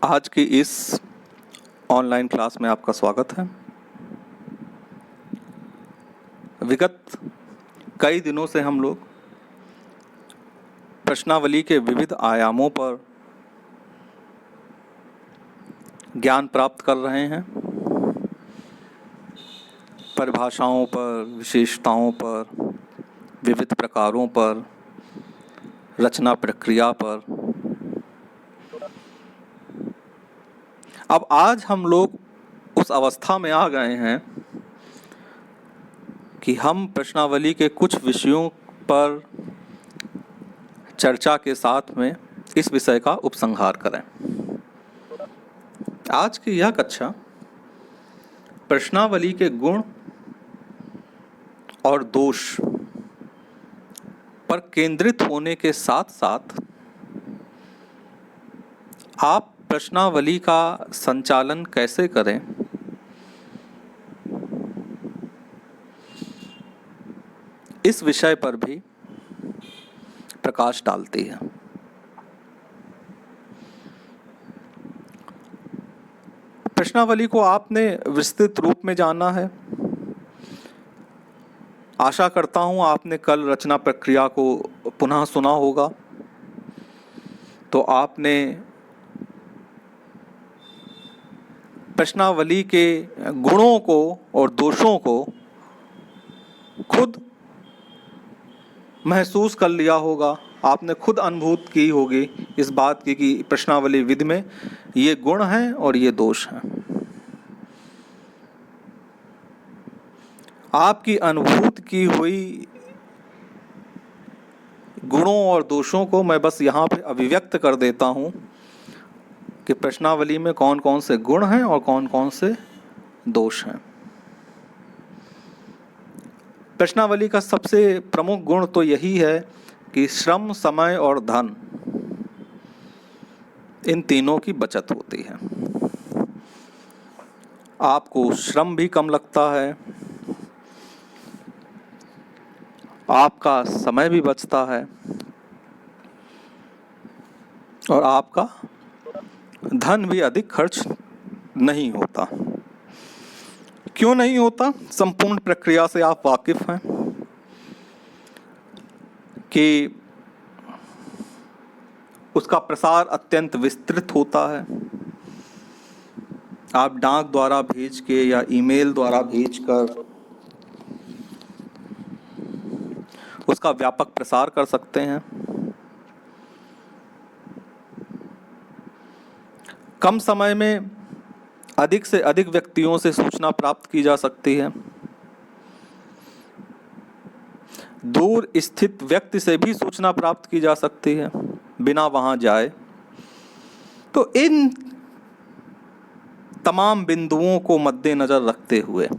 आज की इस ऑनलाइन क्लास में आपका स्वागत है। विगत कई दिनों से हम लोग प्रश्नावली के विविध आयामों पर ज्ञान प्राप्त कर रहे हैं। परिभाषाओं पर, विशेषताओं पर, विविध प्रकारों पर, रचना प्रक्रिया पर। अब आज हम लोग उस अवस्था में आ गए हैं कि हम प्रश्नावली के कुछ विषयों पर चर्चा के साथ में इस विषय का उपसंहार करें। आज की यह कक्षा प्रश्नावली के गुण और दोष पर केंद्रित होने के साथ साथ आप प्रश्नावली का संचालन कैसे करें, इस विषय पर भी प्रकाश डालती है। प्रश्नावली को आपने विस्तृत रूप में जाना है। आशा करता हूं आपने कल रचना प्रक्रिया को पुनः सुना होगा, तो आपने प्रश्नावली के गुणों को और दोषों को खुद महसूस कर लिया होगा। आपने खुद अनुभूत की होगी इस बात की कि प्रश्नावली विधि में ये गुण हैं और ये दोष हैं। आपकी अनुभूत की हुई गुणों और दोषों को मैं बस यहाँ पे अभिव्यक्त कर देता हूँ कि प्रश्नावली में कौन कौन से गुण हैं और कौन कौन से दोष हैं। प्रश्नावली का सबसे प्रमुख गुण तो यही है कि श्रम, समय और धन, इन तीनों की बचत होती है। आपको श्रम भी कम लगता है, आपका समय भी बचता है और आपका धन भी अधिक खर्च नहीं होता। क्यों नहीं होता? संपूर्ण प्रक्रिया से आप वाकिफ हैं कि उसका प्रसार अत्यंत विस्तृत होता है। आप डाक द्वारा भेज के या ईमेल द्वारा भेजकर उसका व्यापक प्रसार कर सकते हैं। कम समय में अधिक से अधिक व्यक्तियों से सूचना प्राप्त की जा सकती है। दूर स्थित व्यक्ति से भी सूचना प्राप्त की जा सकती है बिना वहां जाए। तो इन तमाम बिंदुओं को मद्देनजर रखते हुए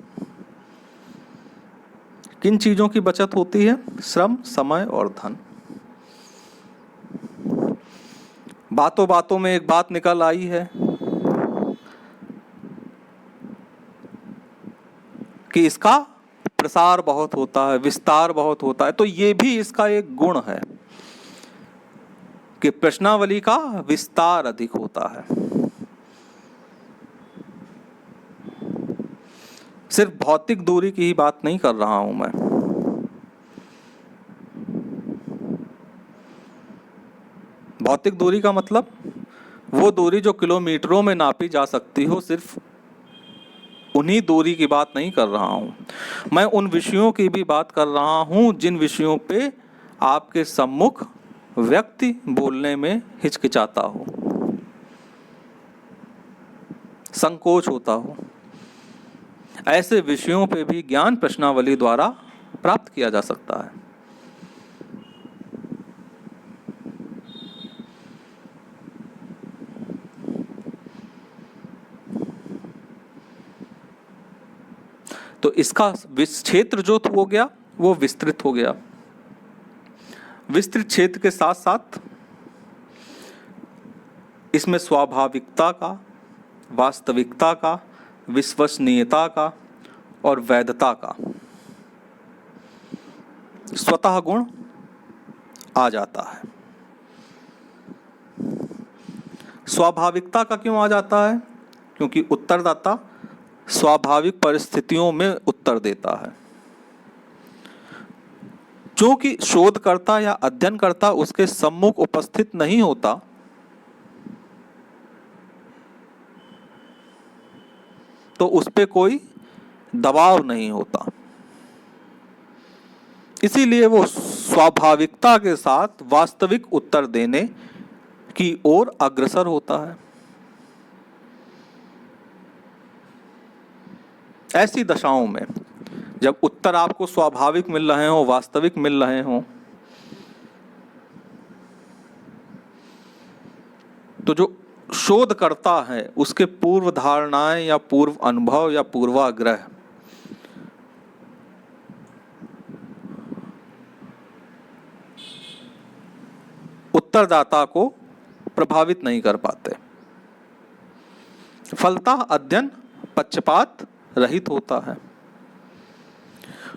किन चीजों की बचत होती है? श्रम, समय और धन। बातों बातों में एक बात निकल आई है कि इसका प्रसार बहुत होता है, विस्तार बहुत होता है। तो ये भी इसका एक गुण है कि प्रश्नावली का विस्तार अधिक होता है। सिर्फ भौतिक दूरी की ही बात नहीं कर रहा हूं मैं। भौतिक दूरी का मतलब वो दूरी जो किलोमीटरों में नापी जा सकती हो, सिर्फ उन्हीं दूरी की बात नहीं कर रहा हूं मैं। उन विषयों की भी बात कर रहा हूं जिन विषयों पे आपके सम्मुख व्यक्ति बोलने में हिचकिचाता हो, संकोच होता हो। ऐसे विषयों पे भी ज्ञान प्रश्नावली द्वारा प्राप्त किया जा सकता है। तो इसका क्षेत्र जो हो गया वो विस्तृत हो गया। विस्तृत क्षेत्र के साथ साथ इसमें स्वाभाविकता का, वास्तविकता का, विश्वसनीयता का और वैधता का स्वतः गुण आ जाता है। स्वाभाविकता का क्यों आ जाता है? क्योंकि उत्तरदाता स्वाभाविक परिस्थितियों में उत्तर देता है। जो कि शोधकर्ता या अध्ययनकर्ता उसके सम्मुख उपस्थित नहीं होता, तो उस पे कोई दबाव नहीं होता, इसीलिए वो स्वाभाविकता के साथ वास्तविक उत्तर देने की ओर अग्रसर होता है। ऐसी दशाओं में जब उत्तर आपको स्वाभाविक मिल रहे हो, वास्तविक मिल रहे हो, तो जो शोधकर्ता है उसके पूर्व धारणाएं या पूर्व अनुभव या पूर्वाग्रह उत्तरदाता को प्रभावित नहीं कर पाते। फलतः अध्ययन पक्षपात रहित होता है।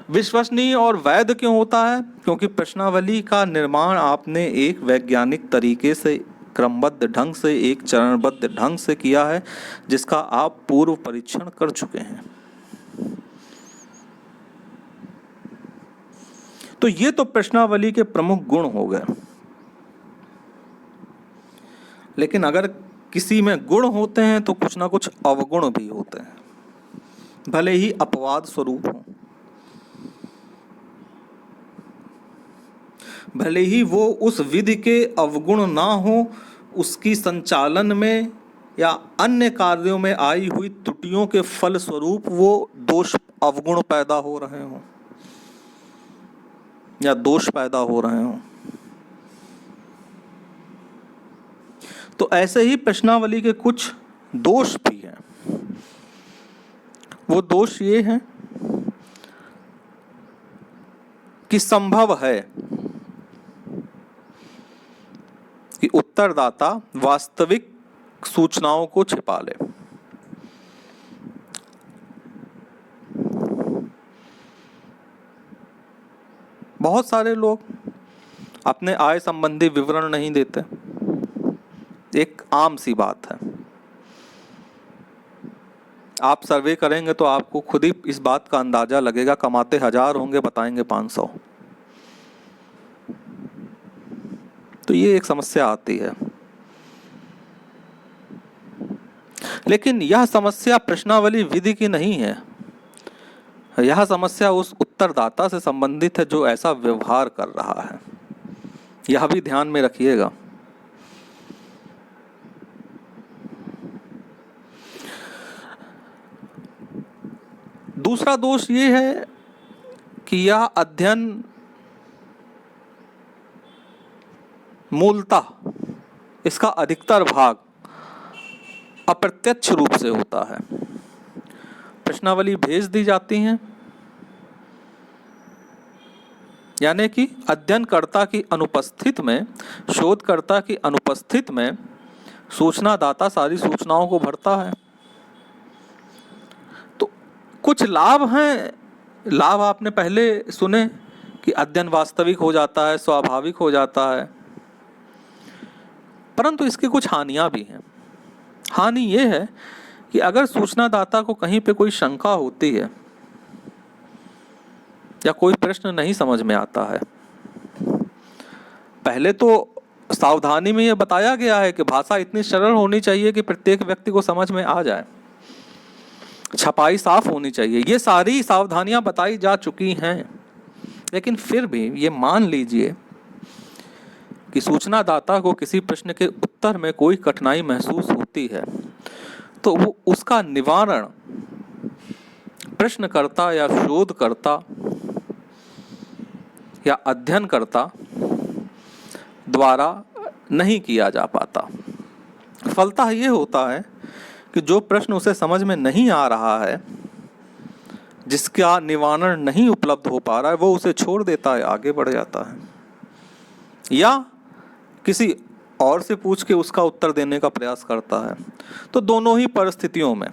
विश्वसनीय और वैध क्यों होता है? क्योंकि प्रश्नावली का निर्माण आपने एक वैज्ञानिक तरीके से, क्रमबद्ध ढंग से, एक चरणबद्ध ढंग से किया है, जिसका आप पूर्व परीक्षण कर चुके हैं। तो ये तो प्रश्नावली के प्रमुख गुण हो गए। लेकिन अगर किसी में गुण होते हैं तो कुछ ना कुछ अवगुण भी होते हैं, भले ही अपवाद स्वरूप हो, भले ही वो उस विधि के अवगुण ना हो, उसकी संचालन में या अन्य कार्यों में आई हुई त्रुटियों के फल स्वरूप वो दोष अवगुण पैदा हो रहे हों या दोष पैदा हो रहे हों। तो ऐसे ही प्रश्नावली के कुछ दोष भी हैं। वो दोष ये हैं कि संभव है कि उत्तरदाता वास्तविक सूचनाओं को छिपा ले। बहुत सारे लोग अपने आय संबंधी विवरण नहीं देते, एक आम सी बात है। आप सर्वे करेंगे तो आपको खुद ही इस बात का अंदाजा लगेगा, कमाते 1000 होंगे, बताएंगे 500। तो ये एक समस्या आती है। लेकिन यह समस्या प्रश्नावली विधि की नहीं है, यह समस्या उस उत्तरदाता से संबंधित है जो ऐसा व्यवहार कर रहा है। यह भी ध्यान में रखिएगा। दूसरा दोष ये है कि यह अध्ययन मूलतः, इसका अधिकतर भाग अप्रत्यक्ष रूप से होता है। प्रश्नावली भेज दी जाती हैं, यानी कि अध्ययनकर्ता की अनुपस्थित में, शोधकर्ता की अनुपस्थित में सूचनादाता सारी सूचनाओं को भरता है। तो कुछ लाभ हैं, लाभ आपने पहले सुने कि अध्ययन वास्तविक हो जाता है, स्वाभाविक हो जाता है, परंतु इसकी कुछ हानियां भी हैं। हानि ये है कि अगर सूचनादाता को कहीं पे कोई शंका होती है या कोई प्रश्न नहीं समझ में आता है, पहले तो सावधानी में ये बताया गया है कि भाषा इतनी सरल होनी चाहिए कि प्रत्येक व्यक्ति को समझ में आ जाए, छपाई साफ होनी चाहिए, ये सारी सावधानियां बताई जा चुकी हैं। लेकिन फिर भी ये मान लीजिए कि सूचनादाता को किसी प्रश्न के उत्तर में कोई कठिनाई महसूस होती है, तो वो उसका निवारण प्रश्नकर्ता या शोधकर्ता या अध्ययनकर्ता द्वारा नहीं किया जा पाता। फलतः ये होता है कि जो प्रश्न उसे समझ में नहीं आ रहा है, जिसका निवारण नहीं उपलब्ध हो पा रहा है, वो उसे छोड़ देता है, आगे बढ़ जाता है, या किसी और से पूछ के उसका उत्तर देने का प्रयास करता है। तो दोनों ही परिस्थितियों में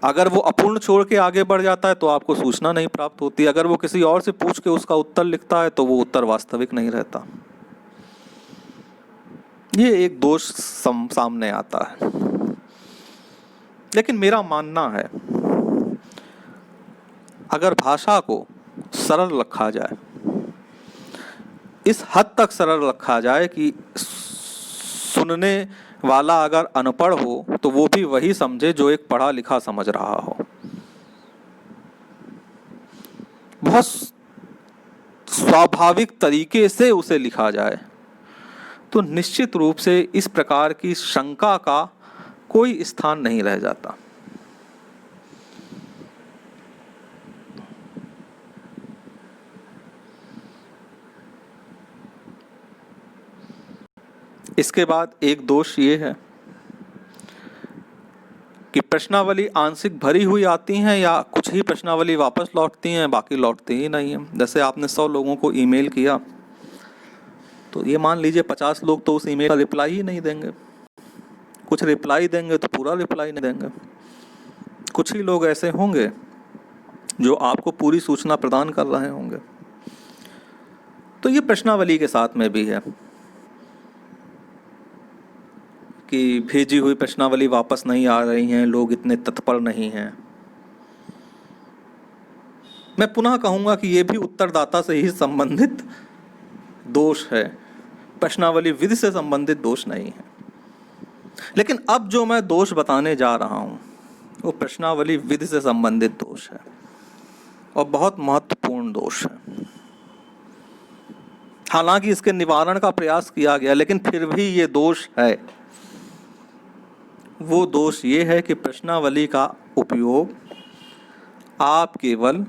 अगर वो अपूर्ण छोड़ के आगे बढ़ जाता है तो आपको सूचना नहीं प्राप्त होती, अगर वो किसी और से पूछ के उसका उत्तर लिखता है तो वो उत्तर वास्तविक नहीं रहता। ये एक दोष सामने आता है। लेकिन मेरा मानना है, अगर भाषा को सरल रखा जाए, इस हद तक सरल रखा जाए कि सुनने वाला अगर अनपढ़ हो तो वो भी वही समझे जो एक पढ़ा लिखा समझ रहा हो, बहुत स्वाभाविक तरीके से उसे लिखा जाए, तो निश्चित रूप से इस प्रकार की शंका का कोई स्थान नहीं रह जाता। इसके बाद एक दोष ये है कि प्रश्नावली आंशिक भरी हुई आती हैं या कुछ ही प्रश्नावली वापस लौटती हैं, बाकी लौटती ही नहीं है। जैसे आपने 100 लोगों को ईमेल किया तो ये मान लीजिए 50 लोग तो उस ईमेल का रिप्लाई ही नहीं देंगे, कुछ रिप्लाई देंगे तो पूरा रिप्लाई नहीं देंगे, कुछ ही लोग ऐसे होंगे जो आपको पूरी सूचना प्रदान कर रहे होंगे। तो ये प्रश्नावली के साथ में भी है कि भेजी हुई प्रश्नावली वापस नहीं आ रही हैं, लोग इतने तत्पर नहीं हैं। मैं पुनः कहूँगा कि ये भी उत्तरदाता से ही संबंधित दोष है, प्रश्नावली विधि से संबंधित दोष नहीं है। लेकिन अब जो मैं दोष बताने जा रहा हूँ वो प्रश्नावली विधि से संबंधित दोष है और बहुत महत्वपूर्ण दोष है। हालांकि इसके निवारण का प्रयास किया गया, लेकिन फिर भी ये दोष है। वो दोष ये है कि प्रश्नावली का उपयोग आप केवल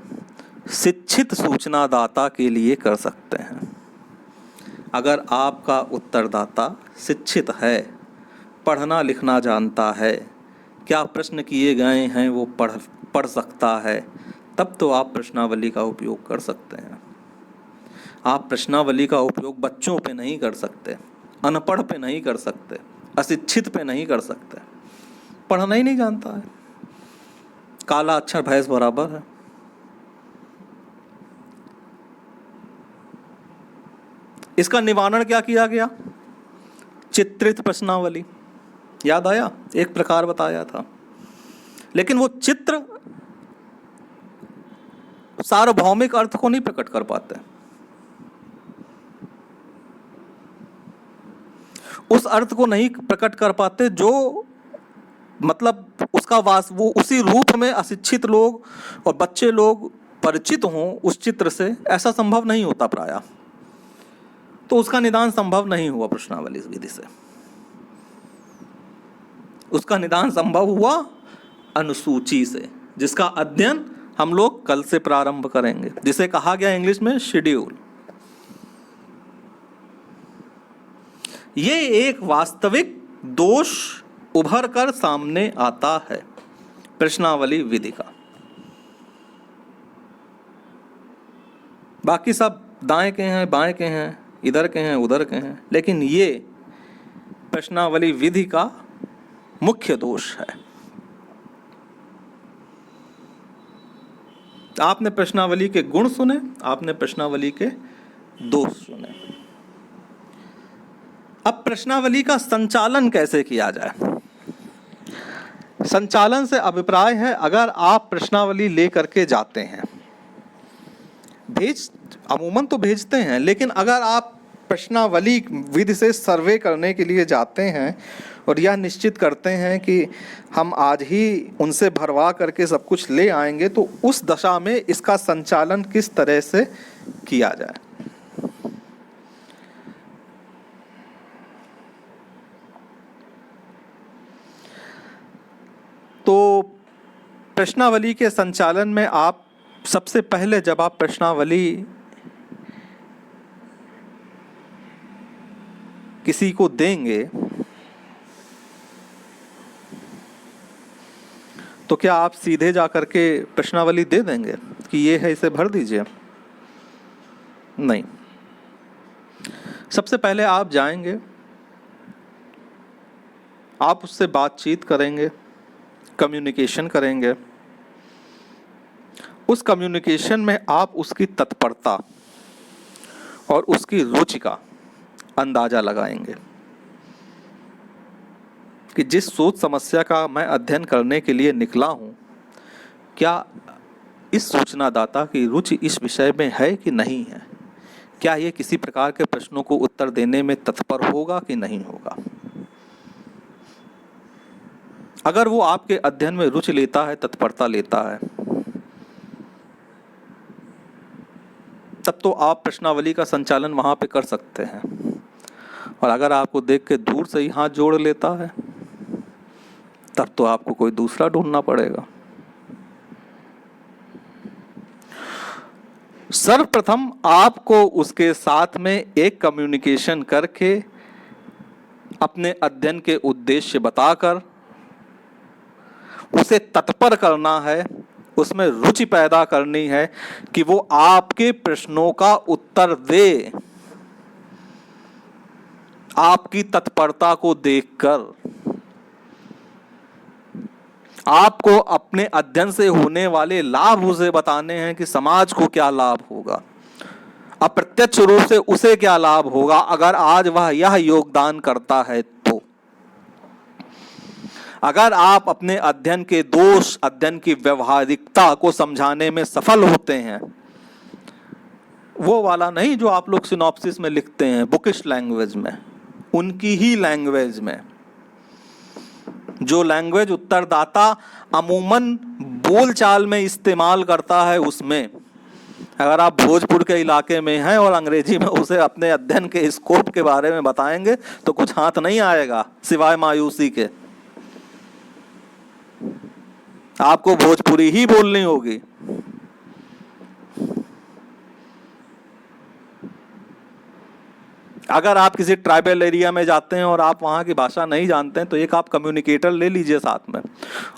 शिक्षित सूचनादाता के लिए कर सकते हैं। अगर आपका उत्तरदाता शिक्षित है, पढ़ना लिखना जानता है, क्या प्रश्न किए गए हैं वो पढ़ सकता है, तब तो आप प्रश्नावली का उपयोग कर सकते हैं। आप प्रश्नावली का उपयोग बच्चों पे नहीं कर सकते, अनपढ़ पे नहीं कर सकते, अशिक्षित पे नहीं कर सकते। पढ़ना ही नहीं जानता है, काला अक्षर भैंस बराबर है। इसका निवारण क्या किया गया? चित्रित प्रश्नावली, याद आया? एक प्रकार बताया था, लेकिन वो चित्र सार्वभौमिक अर्थ को नहीं प्रकट कर पाते। उस अर्थ को नहीं प्रकट कर पाते जो मतलब उसका वो उसी रूप में अशिक्षित लोग और बच्चे लोग परिचित हों उस चित्र से, ऐसा संभव नहीं होता प्रायः। तो उसका निदान संभव नहीं हुआ प्रश्नावली विधि से। उसका निदान संभव हुआ अनुसूची से, जिसका अध्ययन हम लोग कल से प्रारंभ करेंगे, जिसे कहा गया इंग्लिश में शेड्यूल। ये एक वास्तविक दोष उभर कर सामने आता है प्रश्नावली विधि का। बाकी सब दाएं के हैं, बाएं के हैं, इधर के हैं, उधर के हैं, लेकिन ये प्रश्नावली विधि का मुख्य दोष है। आपने प्रश्नावली के गुण सुने, आपने प्रश्नावली के दोष सुने। अब प्रश्नावली का संचालन कैसे किया जाए? संचालन से अभिप्राय है, अगर आप प्रश्नावली लेकर के जाते हैं, अमूमन तो भेजते हैं, लेकिन अगर आप प्रश्नावली विधि से सर्वे करने के लिए जाते हैं और यह निश्चित करते हैं कि हम आज ही उनसे भरवा करके सब कुछ ले आएंगे, तो उस दशा में इसका संचालन किस तरह से किया जाए। तो प्रश्नावली के संचालन में आप सबसे पहले, जब आप प्रश्नावली किसी को देंगे तो क्या आप सीधे जा करके प्रश्नावली दे देंगे कि ये है, इसे भर दीजिए? नहीं। सबसे पहले आप जाएंगे, आप उससे बातचीत करेंगे, कम्युनिकेशन करेंगे। उस कम्युनिकेशन में आप उसकी तत्परता और उसकी रुचि का अंदाजा लगाएंगे। कि जिस सोच समस्या का मैं अध्ययन करने के लिए निकला हूँ, क्या इस सूचनादाता की रुचि इस विषय में है कि नहीं है? क्या ये किसी प्रकार के प्रश्नों को उत्तर देने में तत्पर होगा कि नहीं होगा? अगर वो आपके अध्ययन में रुचि लेता है, तत्परता लेता है, तब तो आप प्रश्नावली का संचालन वहां पे कर सकते हैं। और अगर आपको देख के दूर से ही हाथ जोड़ लेता है, तब तो आपको कोई दूसरा ढूंढना पड़ेगा। सर्वप्रथम आपको उसके साथ में एक कम्युनिकेशन करके अपने अध्ययन के उद्देश्य बताकर उसे तत्पर करना है, उसमें रुचि पैदा करनी है कि वो आपके प्रश्नों का उत्तर दे। आपकी तत्परता को देखकर आपको अपने अध्ययन से होने वाले लाभ उसे बताने हैं कि समाज को क्या लाभ होगा, अप्रत्यक्ष रूप से उसे क्या लाभ होगा अगर आज वह यह योगदान करता है। तो अगर आप अपने अध्ययन के दोष, अध्ययन की व्यवहारिकता को समझाने में सफल होते हैं, वो वाला नहीं जो आप लोग सिनॉप्सिस में लिखते हैं बुकिश लैंग्वेज में, उनकी ही लैंग्वेज में, जो लैंग्वेज उत्तरदाता अमूमन बोलचाल में इस्तेमाल करता है, उसमें अगर आप भोजपुर के इलाके में हैं और अंग्रेजी में उसे अपने अध्ययन के स्कोप के बारे में बताएंगे तो कुछ हाथ नहीं आएगा सिवाय मायूसी के। आपको भोजपुरी ही बोलनी होगी। अगर आप किसी ट्राइबल एरिया में जाते हैं और आप वहाँ की भाषा नहीं जानते हैं तो एक आप कम्युनिकेटर ले लीजिए साथ में,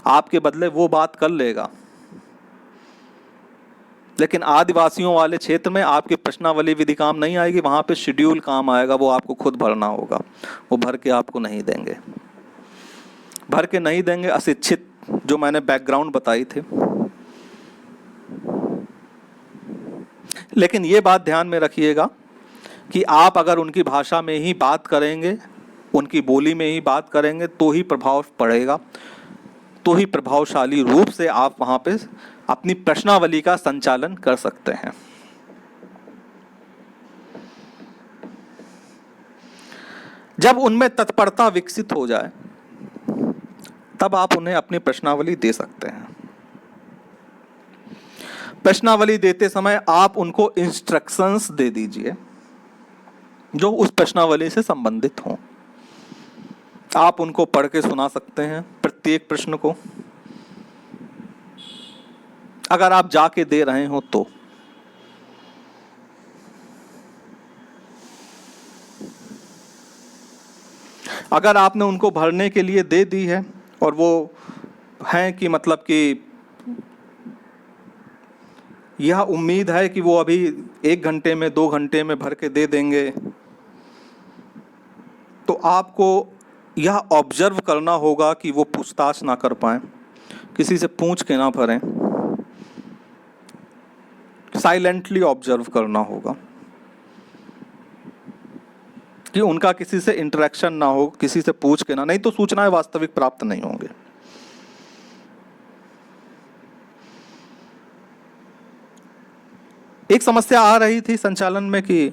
आपके बदले वो बात कर लेगा। लेकिन आदिवासियों वाले क्षेत्र में आपकी प्रश्नावली विधि काम नहीं आएगी, वहाँ पे शेड्यूल काम आएगा, वो आपको खुद भरना होगा। वो भर के आपको नहीं देंगे, भर के नहीं देंगे। अशिक्षित जो मैंने बैकग्राउंड बताई थी। लेकिन ये बात ध्यान में रखिएगा कि आप अगर उनकी भाषा में ही बात करेंगे, उनकी बोली में ही बात करेंगे तो ही प्रभाव पड़ेगा, तो ही प्रभावशाली रूप से आप वहाँ पे अपनी प्रश्नावली का संचालन कर सकते हैं। जब उनमें तत्परता विकसित हो जाए तब आप उन्हें अपनी प्रश्नावली दे सकते हैं। प्रश्नावली देते समय आप उनको इंस्ट्रक्शंस दे दीजिए जो उस प्रश्नावली से संबंधित हों। आप उनको पढ़ के सुना सकते हैं प्रत्येक प्रश्न को, अगर आप जाके दे रहे हो तो। अगर आपने उनको भरने के लिए दे दी है और वो हैं कि मतलब कि यह उम्मीद है कि वो अभी 1 घंटे में 2 घंटे में भर के दे देंगे, तो आपको यह ऑब्जर्व करना होगा कि वो पूछताछ ना कर पाए, किसी से पूछ के ना भरें, साइलेंटली ऑब्जर्व करना होगा कि उनका किसी से इंटरेक्शन ना हो, किसी से पूछ के ना, नहीं तो सूचनाएं वास्तविक प्राप्त नहीं होंगे। एक समस्या आ रही थी संचालन में कि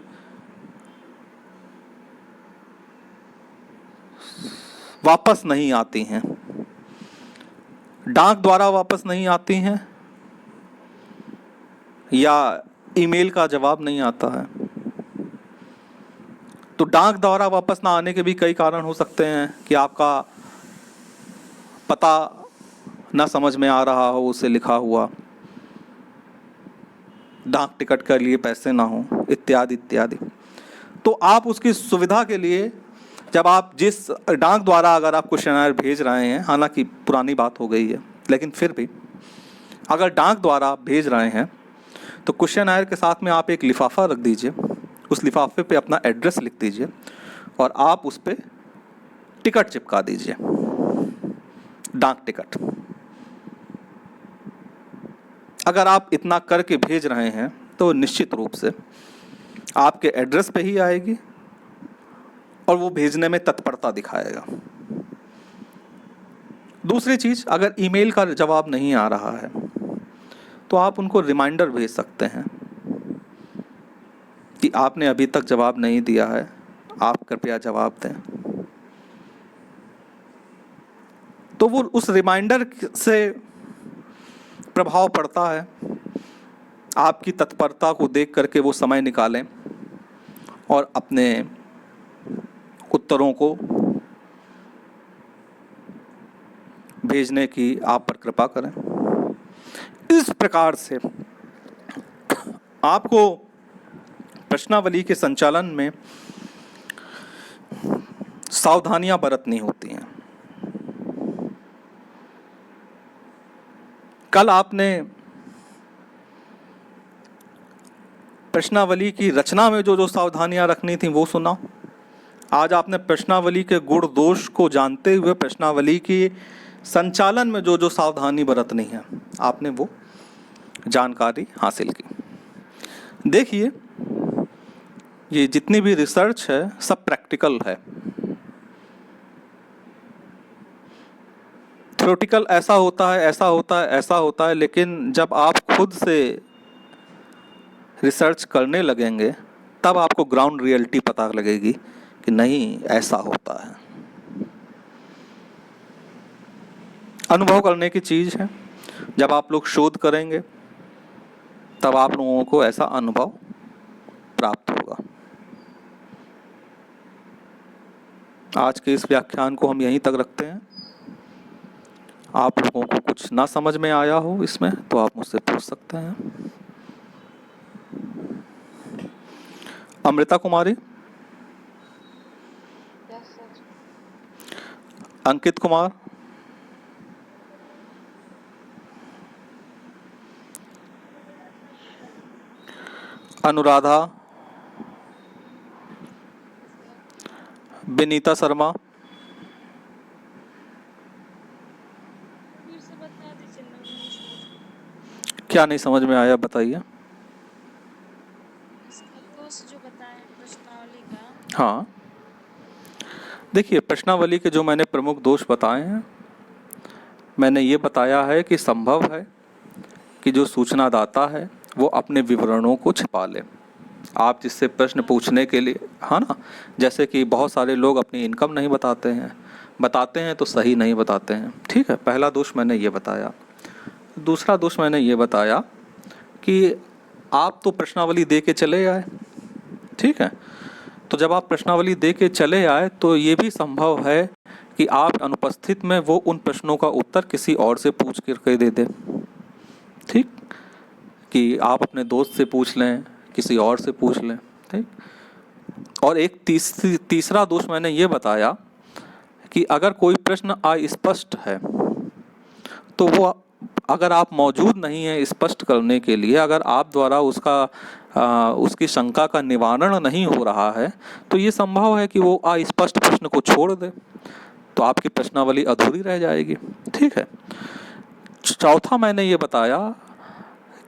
वापस नहीं आती हैं, डाक द्वारा वापस नहीं आती हैं या ईमेल का जवाब नहीं आता है। तो डाक द्वारा वापस ना आने के भी कई कारण हो सकते हैं कि आपका पता ना समझ में आ रहा हो उसे लिखा हुआ, डाक टिकट के लिए पैसे ना हो, इत्यादि इत्यादि। तो आप उसकी सुविधा के लिए जब आप जिस डाक द्वारा अगर आप क्वेश्चनर भेज रहे हैं, हालांकि पुरानी बात हो गई है लेकिन फिर भी अगर डाक द्वारा भेज रहे हैं तो क्वेश्चनर के साथ में आप एक लिफाफा रख दीजिए, उस लिफाफे पे अपना एड्रेस लिख दीजिए और आप उस पे टिकट चिपका दीजिए, डाक टिकट। अगर आप इतना करके भेज रहे हैं तो निश्चित रूप से आपके एड्रेस पे ही आएगी और वो भेजने में तत्परता दिखाएगा। दूसरी चीज़, अगर ईमेल का जवाब नहीं आ रहा है तो आप उनको रिमाइंडर भेज सकते हैं कि आपने अभी तक जवाब नहीं दिया है, आप कृपया जवाब दें। तो वो उस रिमाइंडर से प्रभाव पड़ता है, आपकी तत्परता को देख करके वो समय निकालें और अपने उत्तरों को भेजने की आप पर कृपा करें। इस प्रकार से आपको प्रश्नावली के संचालन में सावधानियां बरतनी होती हैं। कल आपने प्रश्नावली की रचना में जो जो सावधानियां रखनी थी वो सुना। आज आपने प्रश्नावली के गुण दोष को जानते हुए प्रश्नावली की संचालन में जो जो सावधानी बरतनी है आपने वो जानकारी हासिल की। देखिए, ये जितनी भी रिसर्च है सब प्रैक्टिकल है। थ्योरेटिकल ऐसा होता है, ऐसा होता है, ऐसा होता है, लेकिन जब आप खुद से रिसर्च करने लगेंगे तब आपको ग्राउंड रियलिटी पता लगेगी कि नहीं, ऐसा होता है। अनुभव करने की चीज़ है। जब आप लोग शोध करेंगे तब आप लोगों को ऐसा अनुभव प्राप्त होगा। आज के इस व्याख्यान को हम यहीं तक रखते हैं। आप लोगों को कुछ ना समझ में आया हो इसमें तो आप मुझसे पूछ सकते हैं। अमृता कुमारी, अंकित कुमार, अनुराधा, विनीता शर्मा, क्या नहीं समझ में आया बताइए। हाँ, देखिए, प्रश्नावली के जो मैंने प्रमुख दोष बताए हैं, मैंने ये बताया है कि संभव है कि जो सूचनादाता है वो अपने विवरणों को छिपा ले। आप जिससे प्रश्न पूछने के लिए, हाँ ना, जैसे कि बहुत सारे लोग अपनी इनकम नहीं बताते हैं तो सही नहीं बताते हैं। ठीक है, पहला दोष मैंने ये बताया। दूसरा दोष मैंने ये बताया कि आप तो प्रश्नावली दे के चले आए, ठीक है, तो जब आप प्रश्नावली दे के चले आए तो ये भी संभव है कि आप अनुपस्थित में वो उन प्रश्नों का उत्तर किसी और से पूछ करके दे दे। ठीक, कि आप अपने दोस्त से पूछ लें, किसी और से पूछ लें। ठीक, और एक तीसरा दोष मैंने ये बताया कि अगर कोई प्रश्न अस्पष्ट है तो वो, अगर आप मौजूद नहीं हैं स्पष्ट करने के लिए, अगर आप द्वारा उसकी शंका का निवारण नहीं हो रहा है तो ये संभव है कि वो अस्पष्ट प्रश्न को छोड़ दे, तो आपकी प्रश्नावली अधूरी रह जाएगी। ठीक है। चौथा मैंने ये बताया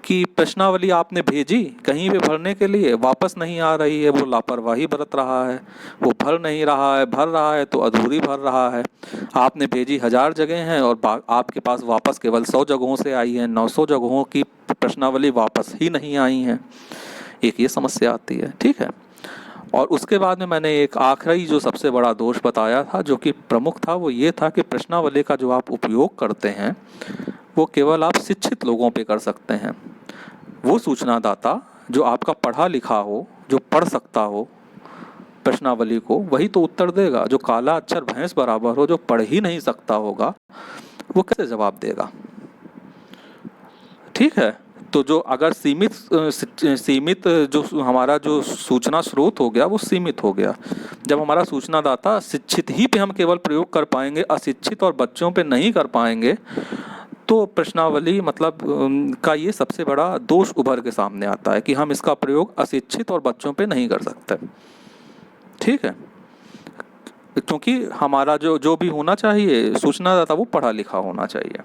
कि प्रश्नावली आपने भेजी कहीं पे भरने के लिए, वापस नहीं आ रही है, वो लापरवाही बरत रहा है, वो भर नहीं रहा है, भर रहा है तो अधूरी भर रहा है। आपने भेजी 1000 जगह हैं और आपके पास वापस केवल 100 जगहों से आई है, 900 जगहों की प्रश्नावली वापस ही नहीं आई हैं। एक ये समस्या आती है। ठीक है। और उसके बाद में मैंने एक आखिरी जो सबसे बड़ा दोष बताया था, जो कि प्रमुख था, वो ये था कि प्रश्नावली का जो आप उपयोग करते हैं वो केवल आप शिक्षित लोगों पे कर सकते हैं। वो सूचनादाता जो आपका पढ़ा लिखा हो, जो पढ़ सकता हो प्रश्नावली को, वही तो उत्तर देगा। जो काला अक्षर भैंस बराबर हो, जो पढ़ ही नहीं सकता होगा, वो कैसे जवाब देगा। ठीक है। तो जो अगर सीमित जो हमारा जो सूचना स्रोत हो गया वो सीमित हो गया। जब हमारा सूचनादाता शिक्षित ही पे हम केवल प्रयोग कर पाएंगे, अशिक्षित और बच्चों पे नहीं कर पाएंगे, तो प्रश्नावली मतलब का ये सबसे बड़ा दोष उभर के सामने आता है कि हम इसका प्रयोग अशिक्षित और बच्चों पे नहीं कर सकते। ठीक है। क्योंकि हमारा जो भी होना चाहिए सूचनादाता वो पढ़ा लिखा होना चाहिए।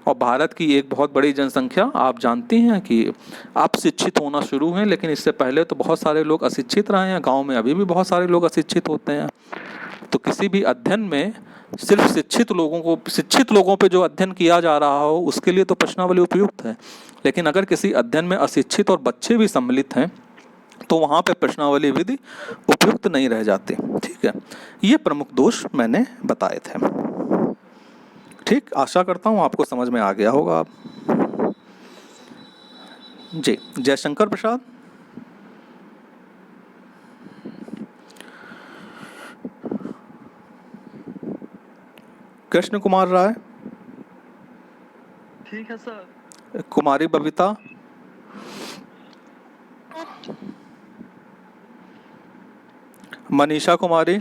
और भारत की एक बहुत बड़ी जनसंख्या, आप जानती हैं कि आप शिक्षित होना शुरू हैं, लेकिन इससे पहले तो बहुत सारे लोग अशिक्षित रहे हैं। गांव में अभी भी बहुत सारे लोग अशिक्षित होते हैं। तो किसी भी अध्ययन में सिर्फ शिक्षित लोगों पे जो अध्ययन किया जा रहा हो उसके लिए तो प्रश्नावली उपयुक्त है, लेकिन अगर किसी अध्ययन में अशिक्षित और बच्चे भी सम्मिलित हैं तो वहाँ पे प्रश्नावली विधि उपयुक्त नहीं रह जाती। ठीक है, ये प्रमुख दोष मैंने बताए थे। ठीक, आशा करता हूँ आपको समझ में आ गया होगा अब जी। जयशंकर प्रसाद। कृष्ण कुमार राय। ठीक है सर। कुमारी बबीता। मनीषा कुमारी।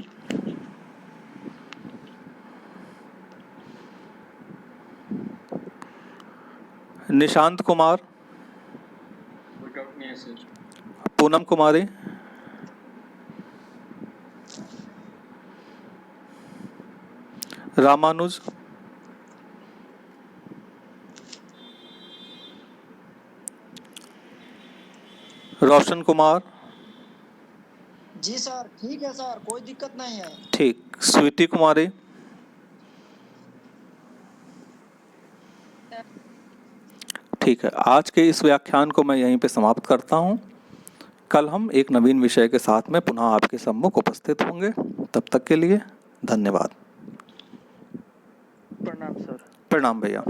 निशांत कुमार। पूनम कुमारी। रामानुज। रोशन कुमार। जी सर, ठीक है सर, कोई दिक्कत नहीं है। ठीक, स्वीटी कुमारी। ठीक है, आज के इस व्याख्यान को मैं यहीं पे समाप्त करता हूँ। कल हम एक नवीन विषय के साथ में पुनः आपके सम्मुख उपस्थित होंगे। तब तक के लिए धन्यवाद। प्रणाम सर। प्रणाम भैया।